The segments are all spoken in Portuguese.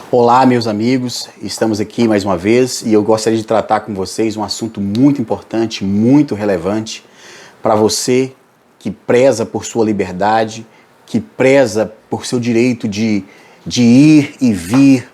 Olá, meus amigos, estamos aqui mais uma vez e eu gostaria de tratar com vocês um assunto muito importante, muito relevante para você que preza por sua liberdade, que preza por seu direito de ir e vir,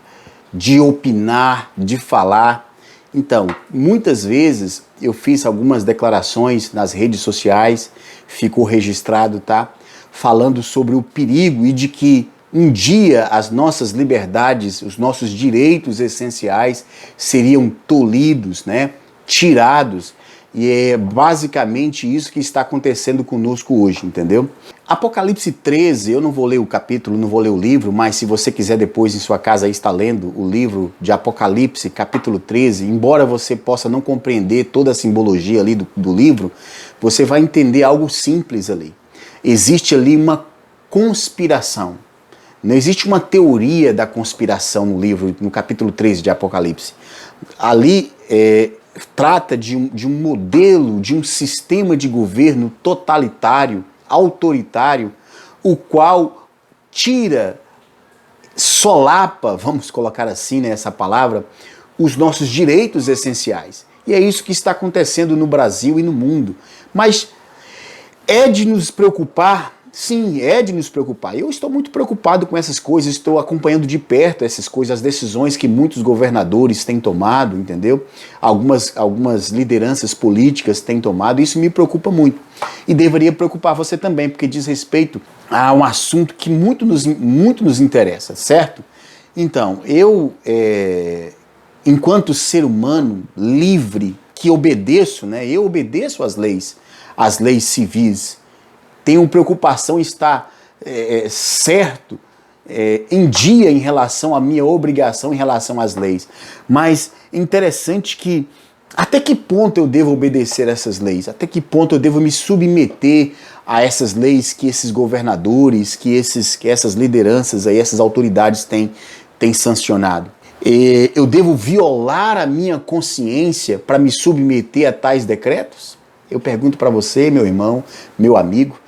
de opinar, de falar. Então, muitas vezes eu fiz algumas declarações nas redes sociais, ficou registrado, tá? Falando sobre o perigo e de que um dia as nossas liberdades, os nossos direitos essenciais seriam tolhidos, né? Tirados. E é basicamente isso que está acontecendo conosco hoje, entendeu? Apocalipse 13, eu não vou ler o capítulo, não vou ler o livro, mas se você quiser depois em sua casa aí estar lendo o livro de Apocalipse, capítulo 13, embora você possa não compreender toda a simbologia ali do livro, você vai entender algo simples ali. Existe ali uma conspiração. Não existe uma teoria da conspiração no livro, no capítulo 13 de Apocalipse. Ali trata de um modelo, de um sistema de governo totalitário, autoritário, o qual tira, solapa, vamos colocar assim, né, essa palavra, os nossos direitos essenciais. E é isso que está acontecendo no Brasil e no mundo. Mas é de nos preocupar. Sim, é de nos preocupar. Eu estou muito preocupado com essas coisas, estou acompanhando de perto essas coisas, as decisões que muitos governadores têm tomado, entendeu? Algumas lideranças políticas têm tomado, isso me preocupa muito. E deveria preocupar você também, porque diz respeito a um assunto que muito nos interessa, certo? Então, enquanto ser humano livre, que obedeço, né? Eu obedeço às leis civis, tenho preocupação em estar certo, em dia em relação à minha obrigação em relação às leis. Mas é interessante que até que ponto eu devo obedecer a essas leis? Até que ponto eu devo me submeter a essas leis que esses governadores, que essas lideranças, aí, essas autoridades têm sancionado? Eu devo violar a minha consciência para me submeter a tais decretos? Eu pergunto para você, meu irmão, meu amigo,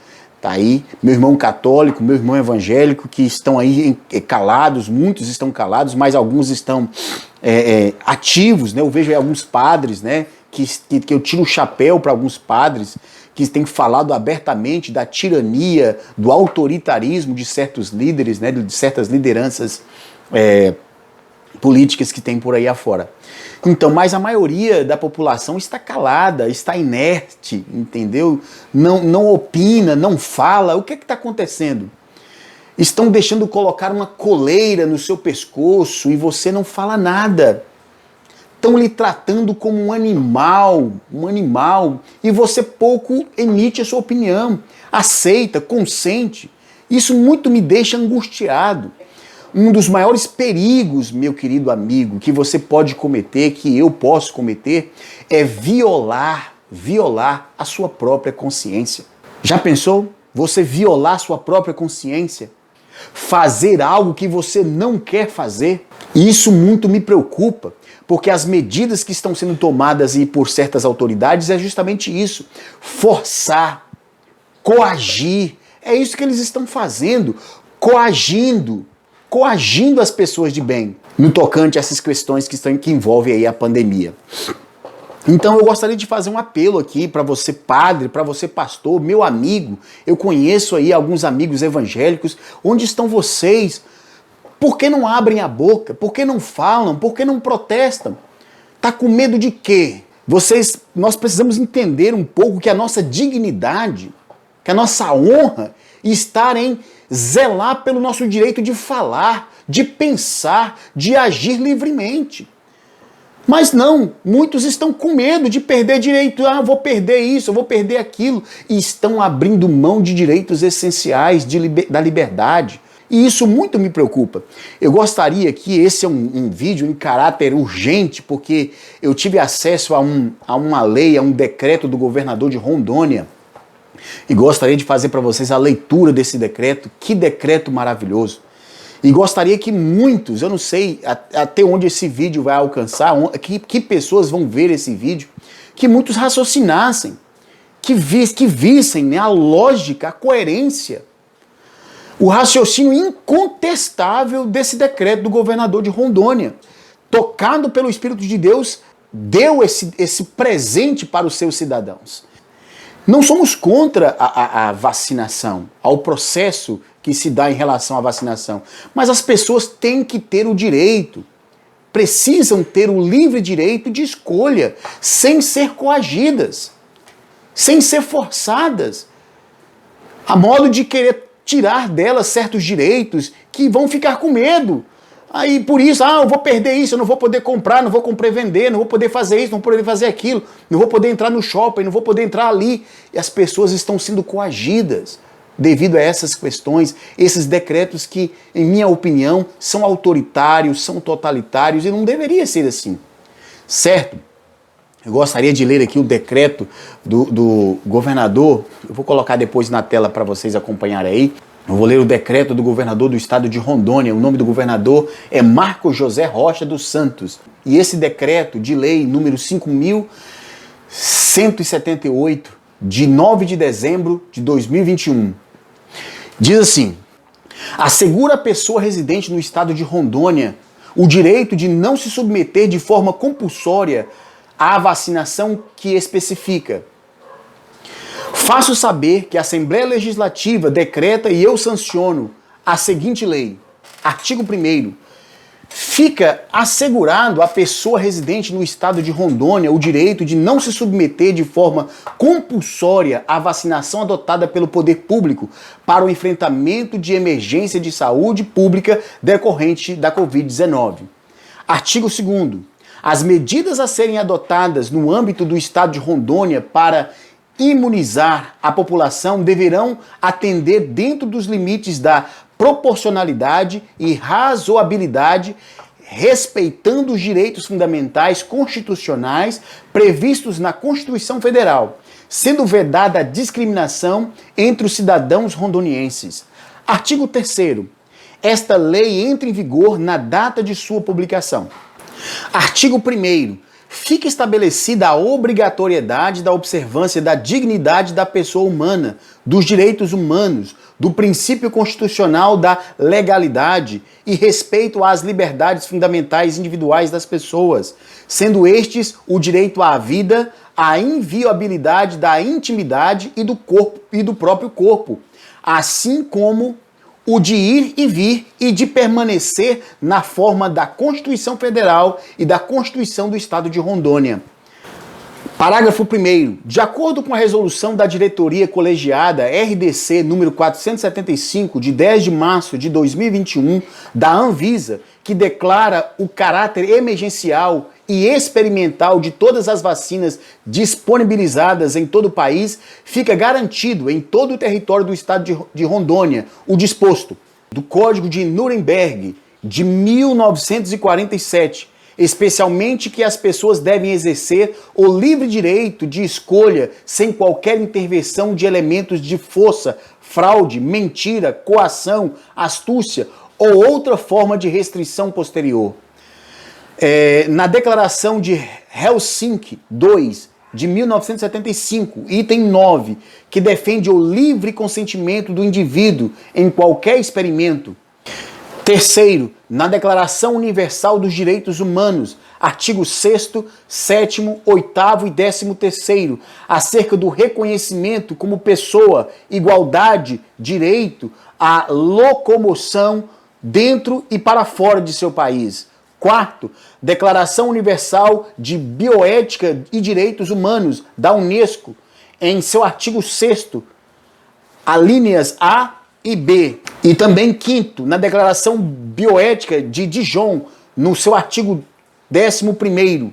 tá aí, meu irmão católico, meu irmão evangélico, que estão aí calados, muitos estão calados, mas alguns estão ativos, né? Eu vejo aí alguns padres, né? Que eu tiro o chapéu para alguns padres que têm falado abertamente da tirania, do autoritarismo de certos líderes, né? De certas lideranças políticas que tem por aí afora. Então, mas a maioria da população está calada, está inerte, entendeu? Não opina, não fala. O que está acontecendo? Estão deixando colocar uma coleira no seu pescoço e você não fala nada. Estão lhe tratando como um animal, e você pouco emite a sua opinião, aceita, consente. Isso muito me deixa angustiado. Um dos maiores perigos, meu querido amigo, que você pode cometer, que eu posso cometer, é violar a sua própria consciência. Já pensou? Você violar a sua própria consciência? Fazer algo que você não quer fazer? E isso muito me preocupa, porque as medidas que estão sendo tomadas aí por certas autoridades é justamente isso. Forçar, coagir. É isso que eles estão fazendo, coagindo as pessoas de bem no tocante a essas questões que envolvem aí a pandemia. Então eu gostaria de fazer um apelo aqui para você padre, para você pastor, meu amigo. Eu conheço aí alguns amigos evangélicos. Onde estão vocês? Por que não abrem a boca? Por que não falam? Por que não protestam? Tá com medo de quê? Nós precisamos entender um pouco que a nossa dignidade, que a nossa honra está em zelar pelo nosso direito de falar, de pensar, de agir livremente. Mas não, muitos estão com medo de perder direito. Eu vou perder isso, eu vou perder aquilo. E estão abrindo mão de direitos essenciais da liberdade. E isso muito me preocupa. Eu gostaria que esse é um vídeo em caráter urgente, porque eu tive acesso a uma lei, a um decreto do governador de Rondônia, e gostaria de fazer para vocês a leitura desse decreto. Que decreto maravilhoso. E gostaria que muitos, eu não sei até onde esse vídeo vai alcançar, que pessoas vão ver esse vídeo, que muitos raciocinassem, que vissem, né, a lógica, a coerência. O raciocínio incontestável desse decreto do governador de Rondônia, tocado pelo Espírito de Deus, deu esse presente para os seus cidadãos. Não somos contra a vacinação, ao processo que se dá em relação à vacinação, mas as pessoas têm que ter o direito, precisam ter o livre direito de escolha, sem ser coagidas, sem ser forçadas, a modo de querer tirar delas certos direitos que vão ficar com medo. Aí por isso, eu vou perder isso, eu não vou poder comprar, não vou comprar e vender, não vou poder fazer isso, não vou poder fazer aquilo, não vou poder entrar no shopping, não vou poder entrar ali. E as pessoas estão sendo coagidas devido a essas questões, esses decretos que, em minha opinião, são autoritários, são totalitários e não deveria ser assim. Certo? Eu gostaria de ler aqui o decreto do governador, eu vou colocar depois na tela para vocês acompanharem aí. Eu vou ler o decreto do governador do estado de Rondônia. O nome do governador é Marcos José Rocha dos Santos. E esse decreto de lei número 5.178, de 9 de dezembro de 2021, diz assim: assegura a pessoa residente no estado de Rondônia o direito de não se submeter de forma compulsória à vacinação que especifica. Faço saber que a Assembleia Legislativa decreta e eu sanciono a seguinte lei. Artigo 1º. Fica assegurado à pessoa residente no estado de Rondônia o direito de não se submeter de forma compulsória à vacinação adotada pelo poder público para o enfrentamento de emergência de saúde pública decorrente da Covid-19. Artigo 2º. As medidas a serem adotadas no âmbito do estado de Rondônia para imunizar a população deverão atender dentro dos limites da proporcionalidade e razoabilidade, respeitando os direitos fundamentais constitucionais previstos na Constituição Federal, sendo vedada a discriminação entre os cidadãos rondonienses. Artigo 3º. Esta lei entra em vigor na data de sua publicação. Artigo 1º. Fica estabelecida a obrigatoriedade da observância da dignidade da pessoa humana, dos direitos humanos, do princípio constitucional da legalidade e respeito às liberdades fundamentais individuais das pessoas, sendo estes o direito à vida, a inviolabilidade da intimidade e do corpo e do próprio corpo, assim como o de ir e vir e de permanecer na forma da Constituição Federal e da Constituição do Estado de Rondônia. Parágrafo 1º. De acordo com a resolução da diretoria colegiada RDC número 475, de 10 de março de 2021, da Anvisa, que declara o caráter emergencial e experimental de todas as vacinas disponibilizadas em todo o país, fica garantido em todo o território do estado de Rondônia o disposto do Código de Nuremberg de 1947, especialmente que as pessoas devem exercer o livre direito de escolha sem qualquer intervenção de elementos de força, fraude, mentira, coação, astúcia ou outra forma de restrição posterior. Na Declaração de Helsinki II, de 1975, item 9, que defende o livre consentimento do indivíduo em qualquer experimento. Terceiro, na Declaração Universal dos Direitos Humanos, artigo 6º, 7º, 8º e 13º, acerca do reconhecimento como pessoa, igualdade, direito à locomoção dentro e para fora de seu país. Quarto, Declaração Universal de Bioética e Direitos Humanos da Unesco, em seu artigo 6º, alíneas A e B. E também quinto, na Declaração Bioética de Dijon, no seu artigo 11º.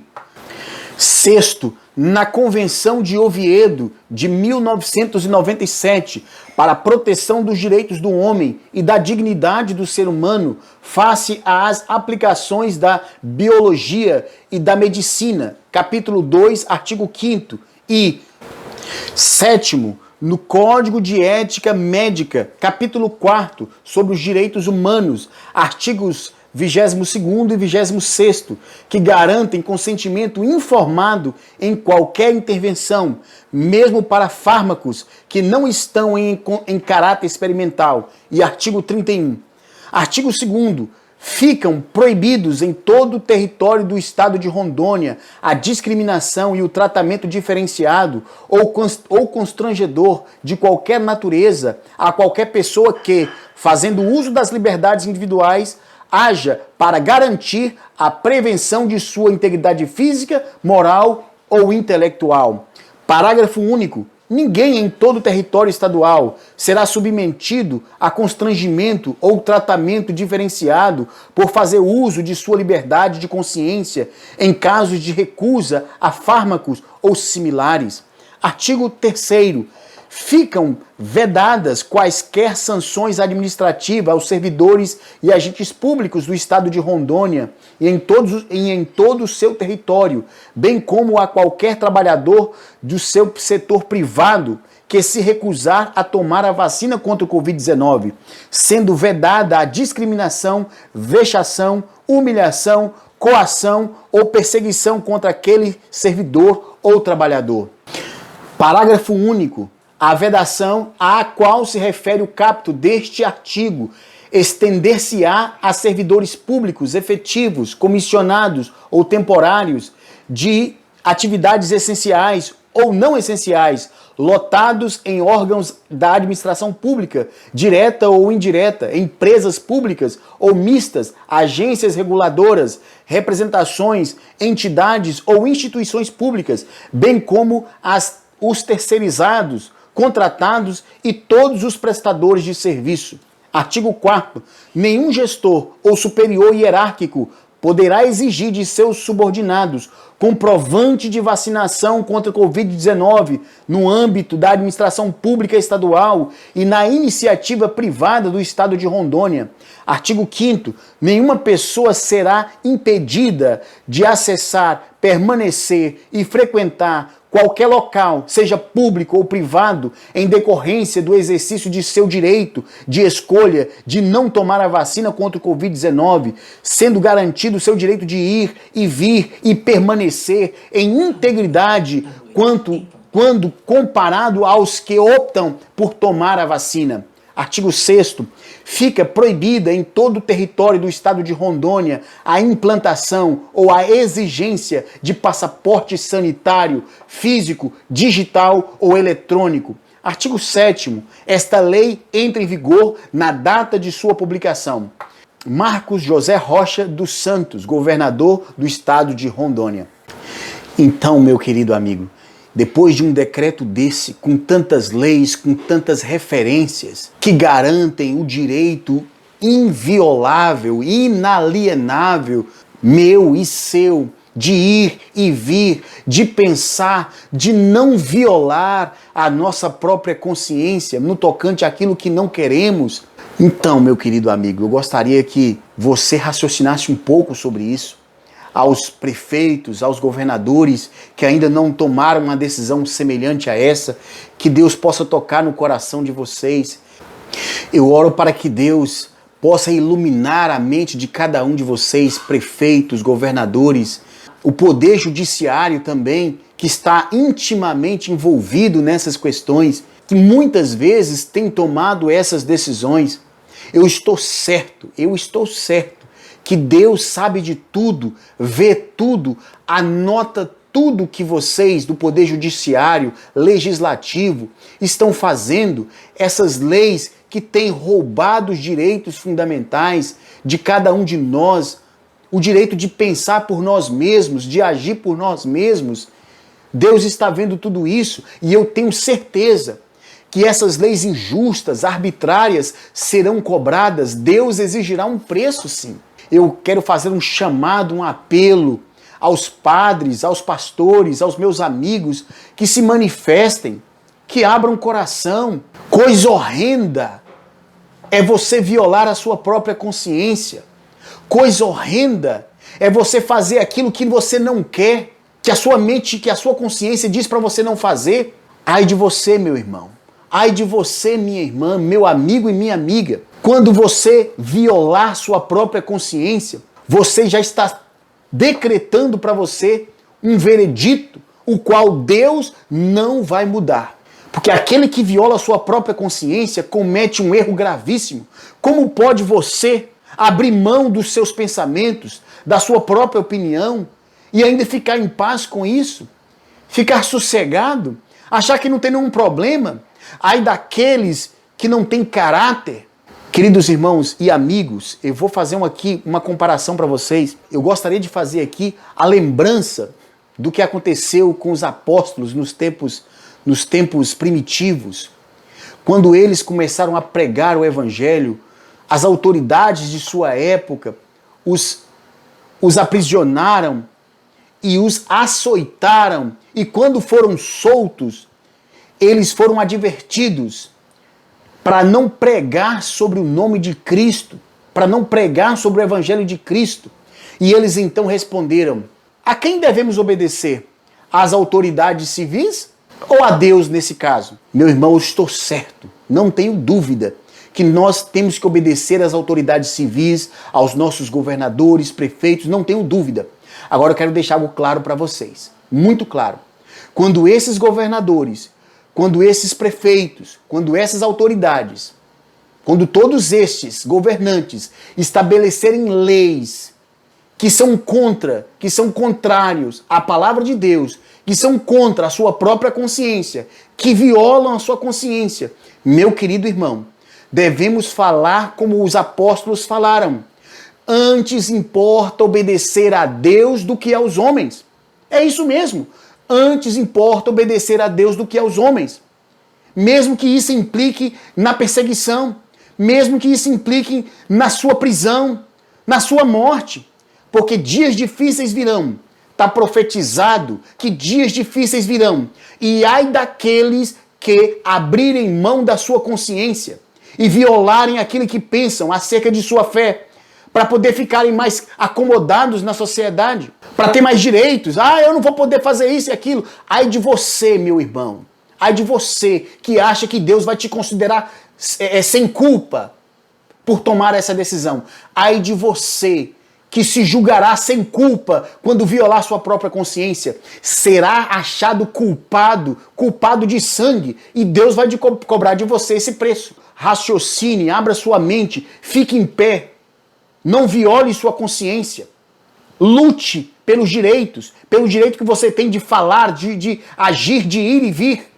Sexto, na Convenção de Oviedo de 1997 para a proteção dos direitos do homem e da dignidade do ser humano face às aplicações da biologia e da medicina, capítulo 2, artigo 5º. E sétimo, no Código de Ética Médica, capítulo 4º, sobre os direitos humanos, artigos 22º e 26º, que garantem consentimento informado em qualquer intervenção, mesmo para fármacos que não estão em caráter experimental. E artigo 31. Artigo 2º. Ficam proibidos em todo o território do estado de Rondônia a discriminação e o tratamento diferenciado ou constrangedor de qualquer natureza a qualquer pessoa que, fazendo uso das liberdades individuais, haja para garantir a prevenção de sua integridade física, moral ou intelectual. Parágrafo único. Ninguém em todo o território estadual será submetido a constrangimento ou tratamento diferenciado por fazer uso de sua liberdade de consciência em casos de recusa a fármacos ou similares. Artigo 3º. Ficam vedadas quaisquer sanções administrativas aos servidores e agentes públicos do estado de Rondônia e em todo o seu território, bem como a qualquer trabalhador do seu setor privado que se recusar a tomar a vacina contra o Covid-19, sendo vedada a discriminação, vexação, humilhação, coação ou perseguição contra aquele servidor ou trabalhador. Parágrafo único. A vedação a qual se refere o caput deste artigo estender-se-á a servidores públicos efetivos, comissionados ou temporários de atividades essenciais ou não essenciais, lotados em órgãos da administração pública, direta ou indireta, empresas públicas ou mistas, agências reguladoras, representações, entidades ou instituições públicas, bem como os terceirizados, contratados e todos os prestadores de serviço. Artigo 4º. Nenhum gestor ou superior hierárquico poderá exigir de seus subordinados comprovante de vacinação contra a Covid-19 no âmbito da administração pública estadual e na iniciativa privada do estado de Rondônia. Artigo 5º. Nenhuma pessoa será impedida de acessar, permanecer e frequentar qualquer local, seja público ou privado, em decorrência do exercício de seu direito de escolha de não tomar a vacina contra o Covid-19, sendo garantido o seu direito de ir e vir e permanecer em integridade quando comparado aos que optam por tomar a vacina. Artigo 6º. Fica proibida em todo o território do estado de Rondônia a implantação ou a exigência de passaporte sanitário, físico, digital ou eletrônico. Artigo 7º. Esta lei entra em vigor na data de sua publicação. Marcos José Rocha dos Santos, governador do estado de Rondônia. Então, meu querido amigo, depois de um decreto desse, com tantas leis, com tantas referências, que garantem o direito inviolável, inalienável, meu e seu, de ir e vir, de pensar, de não violar a nossa própria consciência no tocante àquilo que não queremos. Então, meu querido amigo, eu gostaria que você raciocinasse um pouco sobre isso. Aos prefeitos, aos governadores que ainda não tomaram uma decisão semelhante a essa, que Deus possa tocar no coração de vocês. Eu oro para que Deus possa iluminar a mente de cada um de vocês, prefeitos, governadores, o poder judiciário também, que está intimamente envolvido nessas questões, que muitas vezes tem tomado essas decisões. Eu estou certo que Deus sabe de tudo, vê tudo, anota tudo que vocês do Poder Judiciário, Legislativo estão fazendo, essas leis que têm roubado os direitos fundamentais de cada um de nós, o direito de pensar por nós mesmos, de agir por nós mesmos. Deus está vendo tudo isso e eu tenho certeza que essas leis injustas, arbitrárias, serão cobradas. Deus exigirá um preço, sim. Eu quero fazer um chamado, um apelo aos padres, aos pastores, aos meus amigos que se manifestem, que abram o coração. Coisa horrenda é você violar a sua própria consciência. Coisa horrenda é você fazer aquilo que você não quer, que a sua mente, que a sua consciência diz para você não fazer. Ai de você, meu irmão. Ai de você, minha irmã, meu amigo e minha amiga. Quando você violar sua própria consciência, você já está decretando para você um veredito, o qual Deus não vai mudar. Porque aquele que viola sua própria consciência comete um erro gravíssimo. Como pode você abrir mão dos seus pensamentos, da sua própria opinião e ainda ficar em paz com isso? Ficar sossegado? Achar que não tem nenhum problema? Aí daqueles que não têm caráter. Queridos irmãos e amigos, eu vou fazer aqui uma comparação para vocês. Eu gostaria de fazer aqui a lembrança do que aconteceu com os apóstolos nos tempos primitivos. Quando eles começaram a pregar o evangelho, as autoridades de sua época os aprisionaram e os açoitaram. E quando foram soltos, eles foram advertidos para não pregar sobre o nome de Cristo, para não pregar sobre o evangelho de Cristo. E eles então responderam: a quem devemos obedecer? Às autoridades civis ou a Deus nesse caso? Meu irmão, eu estou certo, não tenho dúvida, que nós temos que obedecer às autoridades civis, aos nossos governadores, prefeitos, não tenho dúvida. Agora eu quero deixar algo claro para vocês, muito claro. Quando esses governadores, quando esses prefeitos, quando essas autoridades, quando todos estes governantes estabelecerem leis que são contrários à palavra de Deus, que são contra a sua própria consciência, que violam a sua consciência, meu querido irmão, devemos falar como os apóstolos falaram. Antes importa obedecer a Deus do que aos homens. É isso mesmo. Antes importa obedecer a Deus do que aos homens. Mesmo que isso implique na perseguição, mesmo que isso implique na sua prisão, na sua morte. Porque dias difíceis virão. Está profetizado que dias difíceis virão. E ai daqueles que abrirem mão da sua consciência e violarem aquilo que pensam acerca de sua fé, para poder ficarem mais acomodados na sociedade, para ter mais direitos. Eu não vou poder fazer isso e aquilo. Ai de você, meu irmão. Ai de você que acha que Deus vai te considerar sem culpa por tomar essa decisão. Ai de você que se julgará sem culpa quando violar sua própria consciência. Será achado culpado de sangue, e Deus vai cobrar de você esse preço. Raciocine, abra sua mente, fique em pé. Não viole sua consciência. Lute pelos direitos, pelo direito que você tem de falar, de agir, de ir e vir.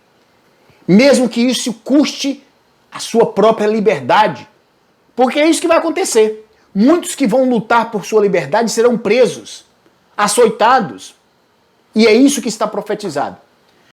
Mesmo que isso custe a sua própria liberdade. Porque é isso que vai acontecer. Muitos que vão lutar por sua liberdade serão presos, açoitados. E é isso que está profetizado.